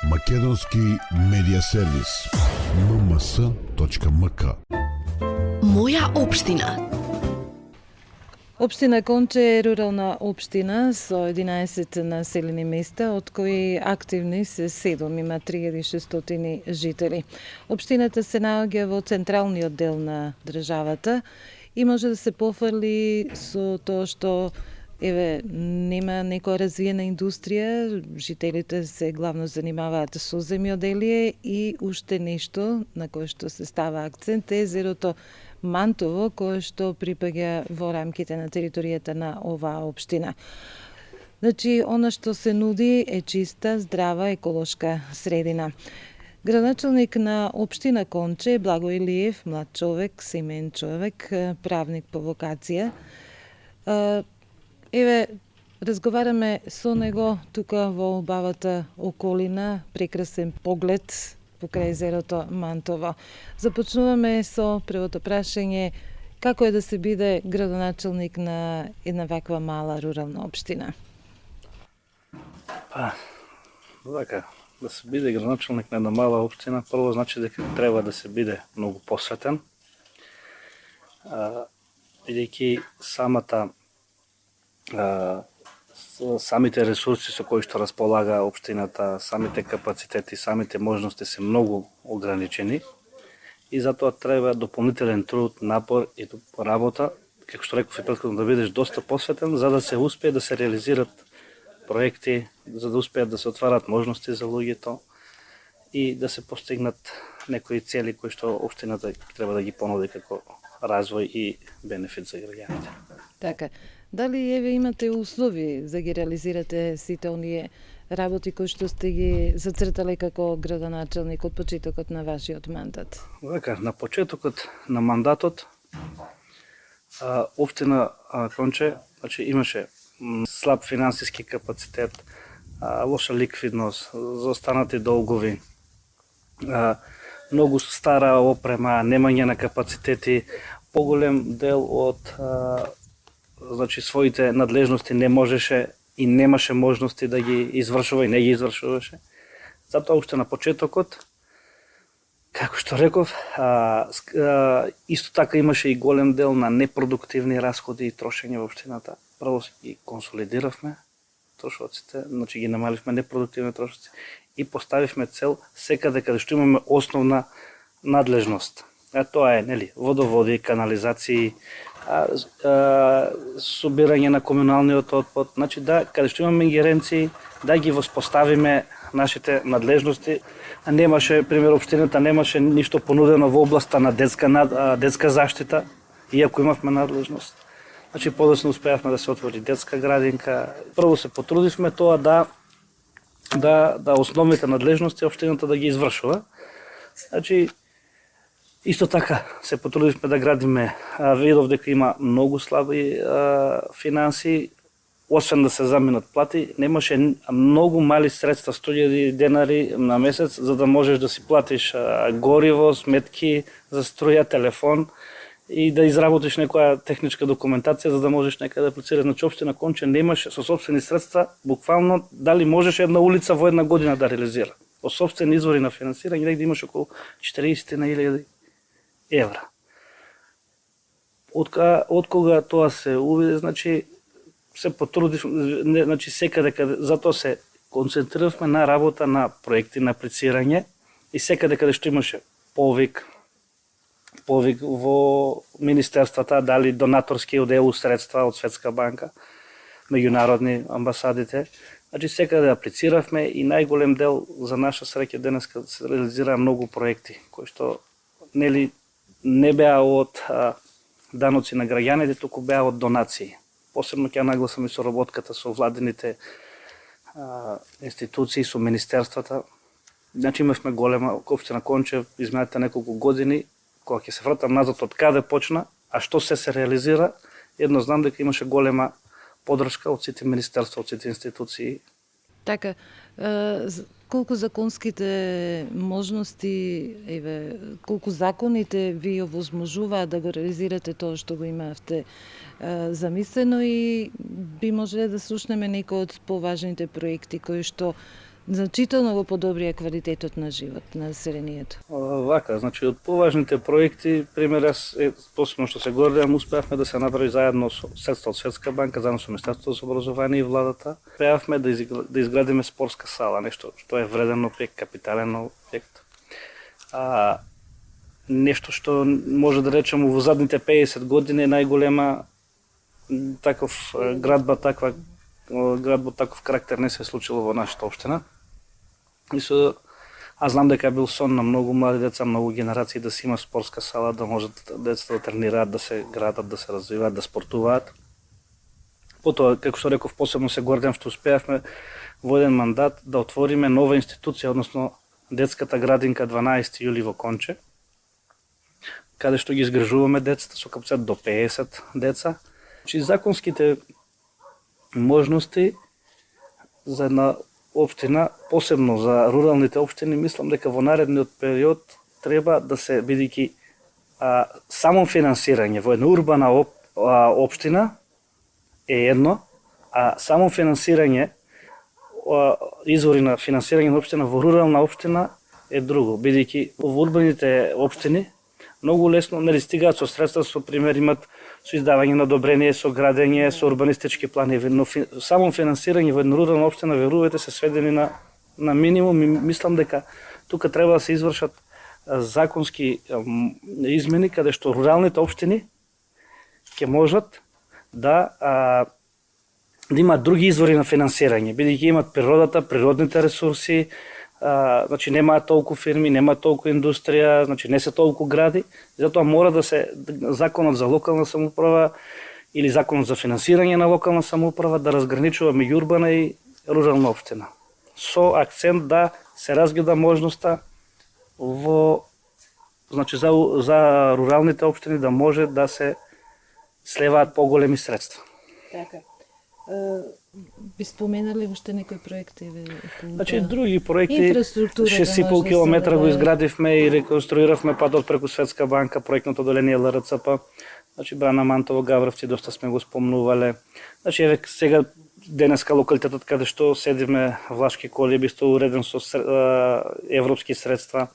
Македонски медиа сервис. mms.mk. Моја општина. Општина Конче е рурална општина со 11 населени места, од кои активни се 7, има 3600 жители. Општината се наоѓа во централниот дел на државата и може да се пофрли со тоа што нема некоја развиена индустрија, жителите се главно занимаваат со земјоделие и уште нешто на кое што се става акцент е езерото Мантово, кое што припаѓа во рамките на територијата на оваа општина. Значи, она што се нуди е чиста, здрава, еколошка средина. Градоначалник на општина Конче, Благо Илиев, млад човек, семеен човек, правник по вокација. Разговараме со него тука во убавата околина, прекрасен поглед покрај езерото Мантово. Започнуваме со првото прашање: како е да се биде градоначалник на една ваква мала рурална општина? Да се биде градоначалник на една мала општина, прво значи дека треба да се биде многу посветен, бидејќи самите ресурси со кои што располага општината, самите капацитети, самите можности се многу ограничени и затоа треба дополнителен труд, напор и работа, како што реков и претходно, да бидеш доста посветен за да се успее да се реализират проекти, за да успеат да се отварат можности за луѓето и да се постигнат некои цели кои што општината треба да ги понуди како развој и бенефит за граѓаните. Така. Дали имате услови за ги реализирате сите оние работи кои што сте ги зацртале како градоначалник од почетокот на вашиот мандат? На почетокот на мандатот општина Конче имаше слаб финансиски капацитет, лоша ликвидност, заостанати долгови, многу стара опрема, немање на капацитети, поголем дел од своите надлежности не можеше и немаше можности да ги извршува и не ги извршуваше. Затоа уште на почетокот, како што реков, исто така имаше и голем дел на непродуктивни расходи и трошење во општината. Прво ги консолидиравме трошоците, ги намаливме непродуктивни трошоци и поставивме цел секаде каде што имаме основна надлежност. Тоа е водоводи, канализации, собирање на комуналниот отпад, каде што имаме ингеренции, да ги воспоставиме нашите надлежности. Немаше, пример, општината немаше ништо понудено во областа на детска заштита, иако имавме надлежност. Подоцна успеавме да се отвори детска градинка. Прво се потрудивме тоа да основните надлежности општината да ги извршува. Исто така се потрудивме да градиме, видов дека има многу слаби финанси, освен да се заминат плати, немаше многу мали средства, 100.000 денари на месец, за да можеш да си платиш гориво, сметки за струја, телефон и да изработиш некоја техничка документација за да можеш некаде да аплицираш. Општина Конче немаше со сопствени средства, буквално дали можеше една улица во една година да реализира. По сопствени извори на финансирање негде имаше околу 40.000 евра. Од кога тоа се увиде, се потрудивме, секаде каде, затоа се концентриравме на работа на проекти на аплицирање и секаде каде што имаше повик во министерствата, дали донаторски од ЕУ средства, од Светска банка, меѓународни амбасадите, секаде аплициравме и најголем дел за наша среќа денеска се реализираа многу проекти кои што не беа од даноци на граѓаните, туку беа од донации. Посебно ќе нагласам и соработката со владините институции, со министерствата. Имавме голема општина Конче, изминатите неколку години, кога ќе се вратам назад од каде почна, а што се реализира, едно знам дека имаше голема поддршка од сите министерства, од сите институции. Така, колку законските можности, колку законите ви овозможуваат да го реализирате тоа што го имавте замислено и би можеле да слушнеме некои од поважните проекти кои што значително го подобрија квалитетот на живот на населението. Вака, значи од поважните проекти, пример јас посебно што се гордеам, успеавме да се направи заедно со средства од Светска банка, заедно со Министерството за образование и владата. Успеавме да изградиме спортска сала, нешто што е вреден објект, капитален објект. Нешто што може да речеме во задните 50 години е најголема таков градба, таков карактер не се е случило во нашата општина. Аз знам дека бил сон на многу млади деца, многу генерации да се има спортска сала, да можат децата да тренираат, да се градат, да се развиваат, да спортуваат. Потоа, како што реков, посебно се гордам што успеавме во еден мандат да отвориме нова институција, односно детската градинка 12 јули во Конче, каде што ги изгрижуваме децата со капацитет до 50 деца. Значи, законските можности за една општина, посебно за руралните општини, мислам дека во наредниот период треба да се, бидејќи само финансирање во една урбана општина е едно, а само финансирање, извори на финансирање на општина во рурална општина е друго, бидејќи во урбаните општини многу лесно не стигаат со средства, со пример имат со издавање на одобрение, со градење, со урбанистички планови, но само финансирање во една рурална општина, верувате, се сведени на минимум и мислам дека тука треба да се извршат законски измени каде што руралните општини ќе можат да имаат други извори на финансирање, бидејќи имаат природата, природните ресурси, значи немаат толку фирми, немаат толку индустрија, значи не се толку гради, затоа мора да се законот за локална самоуправа или законот за финансирање на локална самоуправа да разграничува меѓу урбана и рурална општина. Со акцент да се разгледа можноста значи за руралните општини да може да се слеваат поголеми средства. Така. Би споменали уште некои проекти? Значи, други проекти, 6,5 километра го изградивме и реконструиравме патот преку Светска банка, проектното одделение ЛРЦП. Значи, Брана Мантово, Гавровци, доста сме го спомнувале. Значи, еве сега денеска локалитетот каде што седиме, Влашки колиби, исто уреден со европски средства,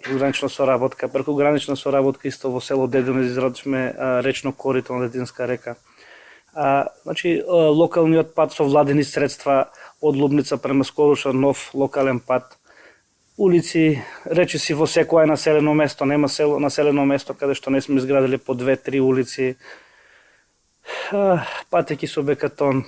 прекугранична соработка. Прекугранична соработка исто во село Дедино изградивме речно корито на Дединска река. Значи, локалниот пат со владени средства од Лубница према Скоруша, нов локален пат. Улици, речиси во секое населено место, нема населено место каде што не сме изградили по 2-3 улици. Патеки со бекатон.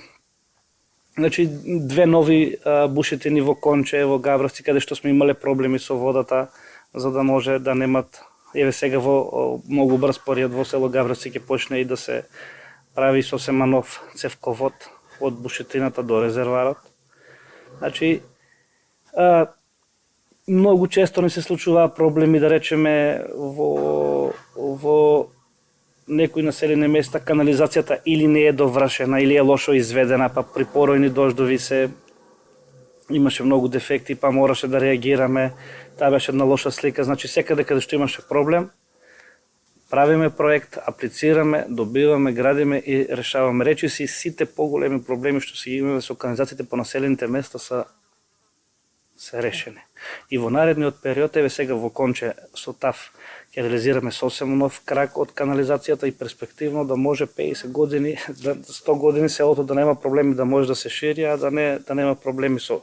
Значи, 2 нови бушетини во Конче, во Гавровци, каде што сме имале проблеми со водата, за да може да немат, еве сега во многу брз период во село Гавровци ќе почне и да се прави сосема нов цевковод од бушетината до резерварот. Значи, многу често не се случуваа проблеми, да речеме, во некои населени места канализацијата или не е довршена, или е лошо изведена, па при поројни дождови имаше многу дефекти, па мораше да реагираме. Таа беше една лоша слика. Значи, секаде каде што имаше проблем, правиме проект, аплицираме, добиваме, градиме и решаваме. Речиси, сите поголеми проблеми што се имаме со канализациите по населените места се решени. И во наредниот период, еве сега во Конче со ТАФ, ќе реализираме сосем нов крак од канализацијата и перспективно да може 50 години, 100 години селото да нема проблеми, да може да се шири, а да нема проблеми со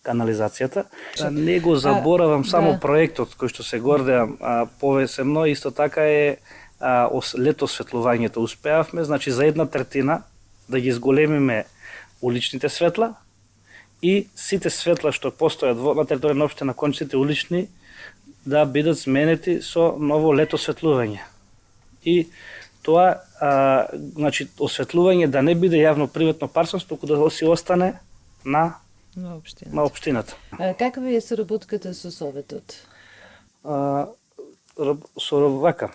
канализацијата. Не го заборавам само проектот кој што се гордеам повесемно, исто така е летосветлувањето. Успеавме, значи за 1/3 да ги зголемиме уличните светла и сите светла што постојат на територија на општина Конче, сите улични, да бидат зменети со ново летосветлување. И тоа, значи, осветлување да не биде јавно-приватно партнерство, туку да си остане на општината. Каква е соработката со Советот? Вака,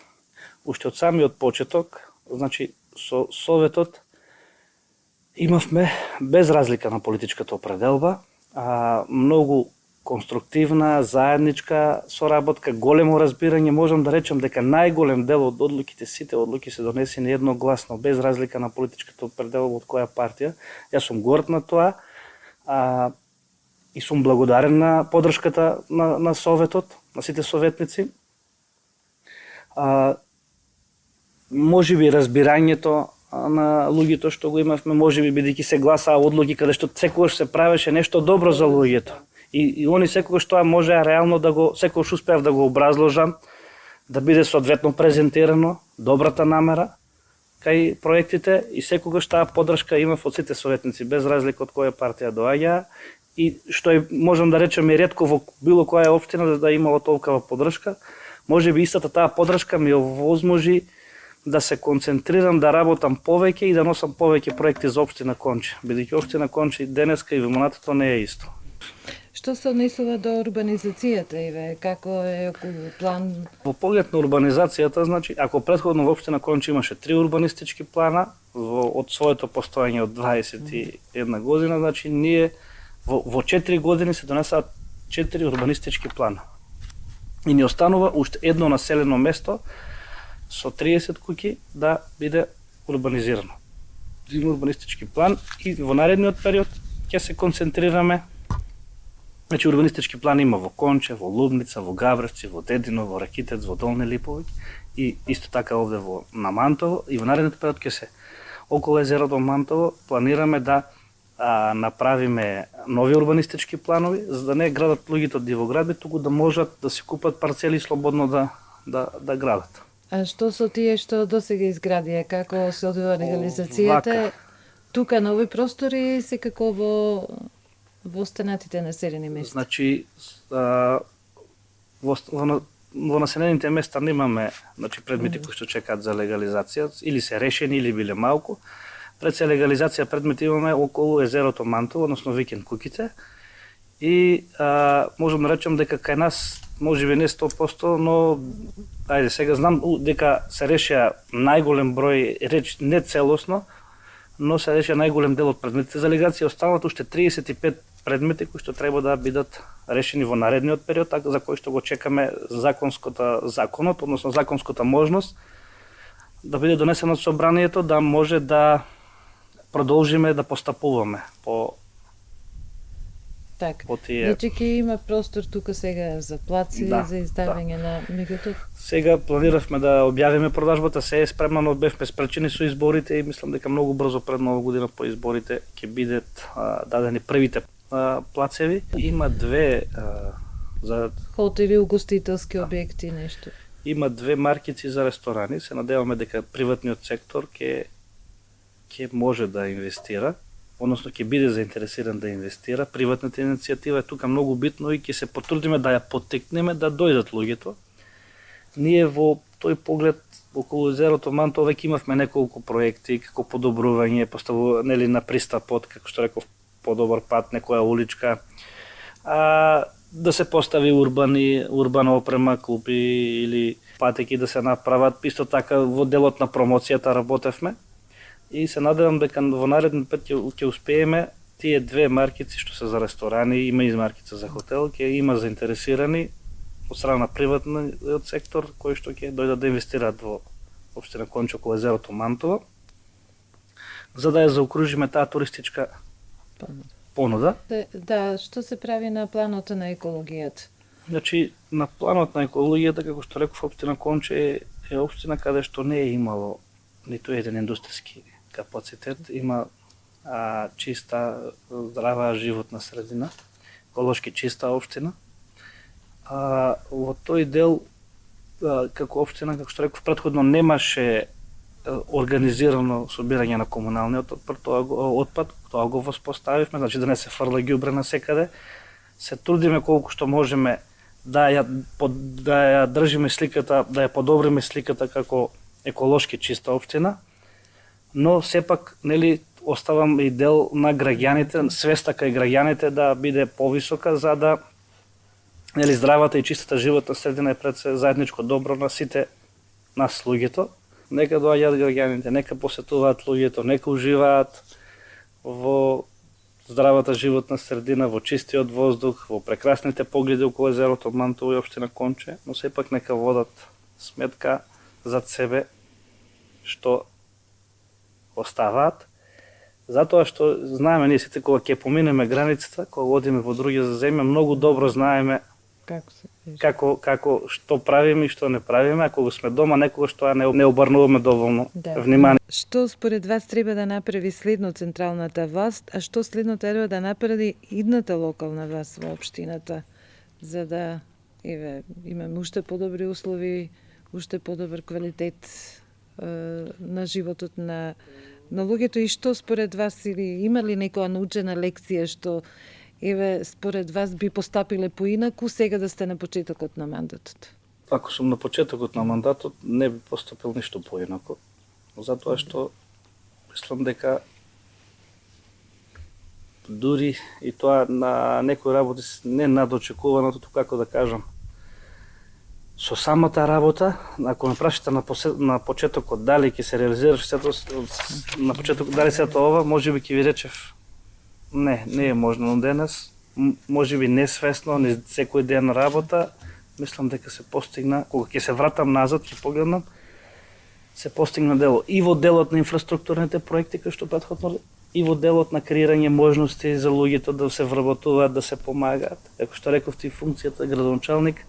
уште од самиот почеток, значи, со Советот имавме без разлика на политичката определба, многу конструктивна, заедничка соработка, големо разбирање. Можам да речем дека најголем дел од одлуките, сите одлуки се донесени едногласно, без разлика на политичката определба од која партија. Јас сум горд на тоа. и сум благодарен на поддршката на Советот, на сите советници. Можеби разбирањето на луѓето што го имавме, можеби бидејќи се гласаа одлуки каде што секогаш се правеше нешто добро за луѓето. И они секогаш тоа можеа реално да го, секогаш успеав да го образложам, да биде соодветно презентирано, добрата намера кај проектите и секогаш таа поддршка имав од сите советници, без разлика од која партија доаѓаа. И што е, можам да речем, и ретко во било која општина да имало толкова поддршка. Можеби истата таа поддршка ми овозможи да се концентрирам, да работам повеќе и да носам повеќе проекти за општина Конче, бидејќи општина Конче денеска и во минатото не е исто. Што се однесува до урбанизацијата, Иве? Како е околу план? Во поглед на урбанизацијата, значи, ако претходно во општина Конче имаше 3 урбанистички плана, од своето постоење од 21 година, значи ние во 4 години се донесаат 4 урбанистички плана. И ни останува уште едно населено место со 30 куќи да биде урбанизирано. Има урбанистички план и во наредниот период ќе се концентрираме. Значи урбанистички план има во Конче, во Лубница, во Габревци, во Дедино, во Ракитец, во Долни Липовиќ и исто така овде на Мантово. И во наредниот период ќе се околу езерото Мантово планираме да направиме нови урбанистички планови, за да не градат луѓето дивоградби, туку да можат да си купат парцели слободно да градат. А што со тие што досега изградија? Како се одвива легализацијата? Тука на овој простори секако во останатите населени места? Значи, во населените места немаме, значи, предмети кои што чекаат за легализација, или се решени, или биле малку. Пред се легализација предмети имаме околу езерото Мантово, односно Викенд куките. И можам да речем дека кај нас, можеби не 100%, но ајде сега знам дека се решија најголем број, реч не целосно, но се решија најголем дел од предметите за легализација, останат уште 35 предмети кои што треба да бидат решени во наредниот период, така за кои што го чекаме законот, односно законската можност да биде донесено од собранието, да може да продолжиме да постапуваме по тие. Значи ќе има простор тука сега за плаци, за издавање на меѓутоа. Сега планиравме да објавиме продажбата, се е спремна, но бевме спречени со изборите и мислам дека многу брзо пред Нова година по изборите ќе бидат дадени првите плацеви. Има две за хотели, угостителски објекти, нешто. Има две маркици за ресторани, се надеваме дека приватниот сектор ќе може да инвестира, односно ќе биде заинтересиран да инвестира. Приватната иницијатива е тука многу битно и ќе се потрудиме да ја поттикнеме да дојдат луѓето. Ние во тој поглед околу езерото Мантово веќе имавме неколку проекти како подобрување, поставување на пристапот, како што реков, подобар пат, некоја уличка, да се постави урбана опрема, клупи или патеки да се направат. Исто така во делот на промоцијата работевме. И се надевам дека во нареден пат ќе успееме тие две маркици што се за ресторани, има и маркица за хотел, ќе има заинтересирани од страна на приватниот сектор кои што ќе дојдат да инвестираат во општина Конче околу езерото Мантово, за да ја заокружиме таа туристичка понуда. Да, што се прави на планот на екологијата? Значи, на планот на екологијата, како што реков, општина Конче е општина каде што не е имало ниту еден индустријски капацитет, има чиста, здрава животна средина, еколошки чиста општина. Во тој дел, како општина, како што реков, претходно немаше организирано собирање на комуналниот отпад, тоа го воспоставивме, значи да не се фрла ѓубре на секаде. Се трудиме колку што можеме да ја држиме сликата, да ја подобриме сликата како еколошки чиста општина, но сепак оставам и дел на граѓаните, свеста кај граѓаните да биде повисока за да здравата и чистата животна средина е пред се заедничко добро на сите нас луѓето. Нека доаѓаат граѓаните, нека посетуваат луѓето, нека уживаат во здравата животна средина, во чистиот воздух, во прекрасните погледи околу езерото Мантово и општина Конче, но сепак нека водат сметка зад себе што оставаат Затоа што знаеме ние сите кога ќе поминеме границата, кога одиме во други земји, многу добро знаеме Како се вижда? како што правиме и што не правиме, ако сме дома некогаш тоа не обрнуваме доволно внимание. Што според вас треба да направи следно централната власт, а што следно треба да направи идната локална власт во општината, за да имаме уште подобри услови, уште подобар квалитет на животот на луѓето, и што според вас, или има ли некоја научена лекција што според вас би постапиле поинаку сега да сте на почетокот на мандатот? Ако сум на почетокот на мандатот, не би постапил ништо поинаку, затоа што мислам дека дури и тоа на некои работи не надочекуваното, како да кажам, со самата работа, ако ме прашате на почетокот дали ќе се реализираш сето, на почетокот дали сето ова, можеби ќе ви речев не е можно денес, можеби несвесно, не секој ден работа, мислам дека се постигна, кога ќе се вратам назад, ќе погледнам, се постигна дело и во делот на инфраструктурните проекти, кои што претходно, и во делот на креирање можности за луѓето да се вработуваат, да се помагаат. Како што рековте, функцијата градоначалник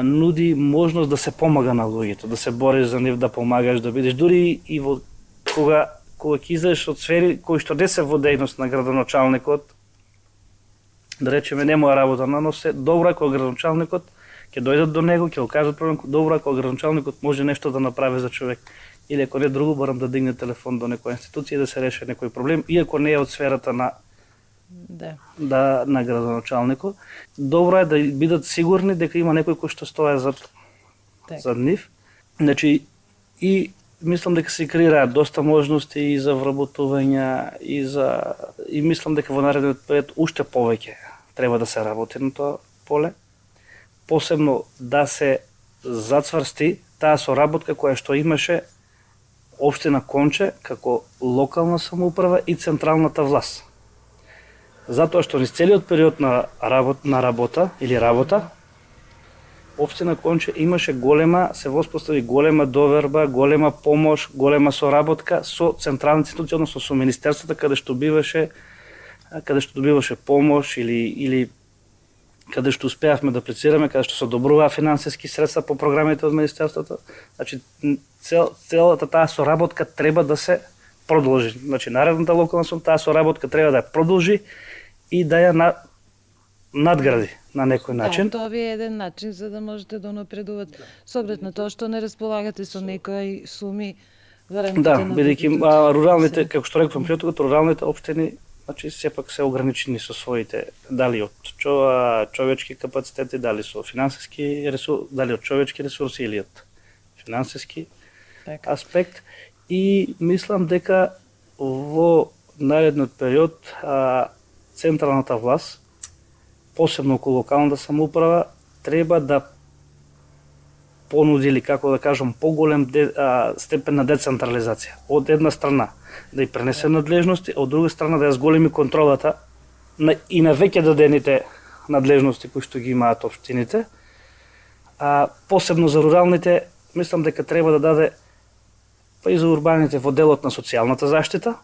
нуди можност да се помага на луѓето, да се бориш за нив, да помагаш, да бидеш дури и во кога ќе излезеш од сфери кои што не се во дејност на градоначалникот, да речеме не моја работа, но се добро кога градоначалникот ќе дојдат до него, ќе го кажат проблем, добро кога градоначалникот може нешто да направи за човек. Или ако не друго, барам да дигне телефон до некоја институција и да се реши некој проблем, иако не е од сферата на на градоначалникот. Добро е да бидат сигурни дека има некој кој што стои зад нив. Значи, и мислам дека се креираат доста можности и за вработување и мислам дека во наредниот период уште повеќе треба да се работи на тоа поле. Посебно да се зацврсти таа соработка која што имаше општина Конче како локална самоуправа и централната власт. Затоа што низ целиот период на работа, општина Конче имаше се воспостави голема доверба, голема помош, голема соработка со централните институции, односно со министерството, каде што добиваше помош или каде што успеавме да аплицираме, каде што се одобруваа финансиски средства по програмите од министерството. Значи, целата таа соработка треба да се продолжи. Значи, наредната локална самоуправа таа соработка треба да ја продолжи и да ја надгради на некој начин. Тоа ви е еден начин за да можете да напредувате. С оглед на тоа што не располагате со некои суми во рамките на... Да, бидејќи руралните, како што реков почетокот, руралните општини, значи сепак се ограничени со своите, дали од човечки капацитети, дали со финансиски ресурси, дали од човечки ресурси или од финансиски аспект. И мислам дека во наредниот период централната власт, посебно околу локалната самоуправа, треба да понуди, или како да кажам, поголем степен на децентрализација. Од една страна да ја пренесе надлежности, од друга страна да ја зголеми контролата и на веќе дадените надлежности кои што ги имаат општините. Посебно за руралните, мислам дека треба да даде, па и за урбаните, во делот на социјалната заштита,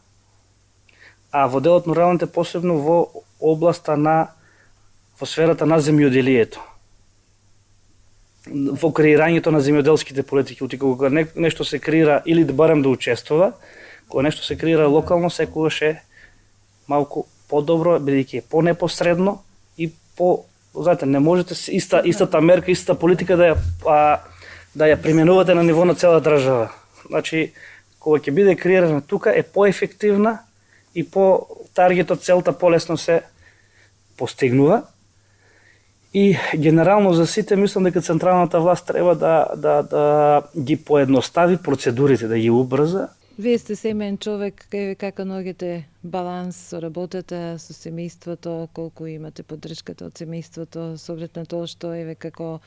а во делот на руралните посебно во областа во сферата на земјоделието. Во креирањето на земјоделските политики, кога нешто се креира или да барем да учествува, кога нешто се креира локално, секогаш е малку подобро, бидејќи е понепосредно и знаете, не можете истата мерка, истата политика да ја применувате на ниво на цела држава. Значи, кога ќе биде креирана тука, е поефективна и таргетот, целта полесно се постигнува. И генерално за сите мислам дека централната власт треба да ги поедностави процедурите, да ги убрза. Вие сте семеен човек, како наоѓате баланс со работата, со семејството, колку имате поддршката од семејството, со оглед на тоа што како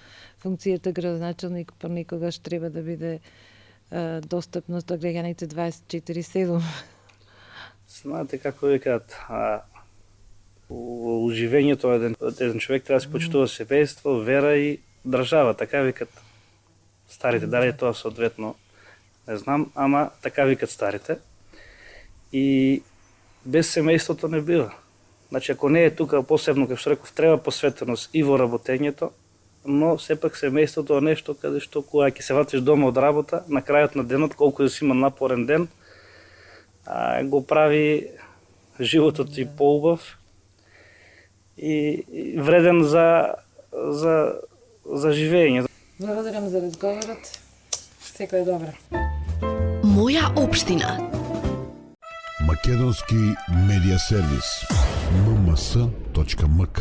функцијата градоначалник понекогаш треба да биде достапност до граѓаните 24/7. Знаете како викаат, у живењето еден човек треба да се почитува семејство, вера и држава, така викат старите, дали е тоа соодветно, не знам, ама така викат старите. И без семејството не бива. Значи, ако не е тука посебно, како што реков, треба посветеност и во работењето, но сепак семејството е нешто каде што кога ќе се вратиш дома од работа, на крајот на денот, колку да си има напорен ден, го прави животот и поубав и вреден за живење. Благодарам за разговорот. Секој добро. Моја општина. Македонски медиа сервис. mms.mk